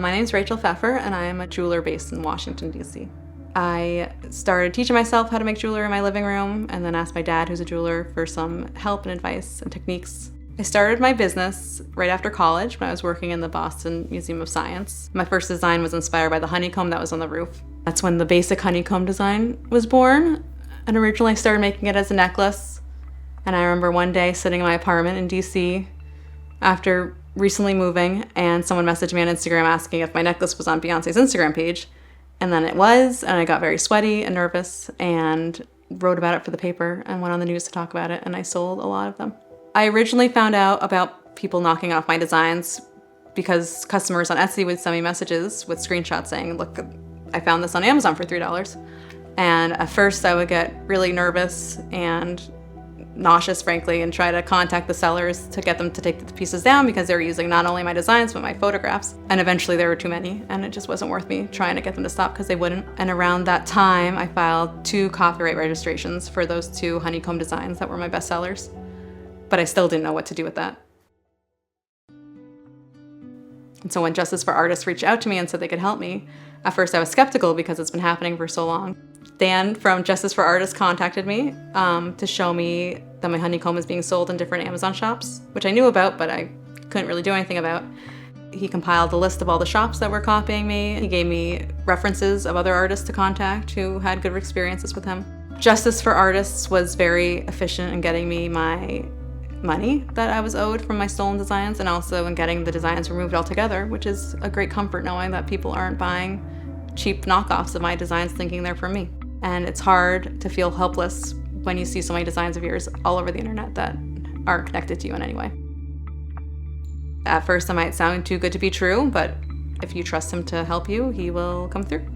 My name is Rachel Pfeffer, and I am a jeweler based in Washington, D.C. I started teaching myself how to make jewelry in my living room, and then asked my dad, who's a jeweler, for some help and advice and techniques. I started my business right after college when I was working in the Boston Museum of Science. My first design was inspired by the honeycomb that was on the roof. That's when the basic honeycomb design was born, and originally I started making it as a necklace. And I remember one day sitting in my apartment in DC after recently moving, and someone messaged me on Instagram asking if my necklace was on Beyonce's Instagram page. And then it was, and I got very sweaty and nervous and wrote about it for the paper and went on the news to talk about it, and I sold a lot of them. I originally found out about people knocking off my designs because customers on Etsy would send me messages with screenshots saying, look, I found this on Amazon for $3. And at first I would get really nervous and nauseous, frankly, and try to contact the sellers to get them to take the pieces down because they were using not only my designs but my photographs. And eventually there were too many, and it just wasn't worth me trying to get them to stop because they wouldn't. And around that time I filed 2 copyright registrations for those 2 honeycomb designs that were my best sellers. But I still didn't know what to do with that. And so when Justice for Artists reached out to me and said they could help me, at first I was skeptical because it's been happening for so long. Dan from Justice for Artists contacted me to show me that my honeycomb is being sold in different Amazon shops, which I knew about, but I couldn't really do anything about. He compiled a list of all the shops that were copying me. He gave me references of other artists to contact who had good experiences with him. Justice for Artists was very efficient in getting me my money that I was owed from my stolen designs, and also in getting the designs removed altogether, which is a great comfort knowing that people aren't buying cheap knockoffs of my designs thinking they're from me. And it's hard to feel helpless when you see so many designs of yours all over the internet that aren't connected to you in any way. At first it might sound too good to be true, but if you trust him to help you, he will come through.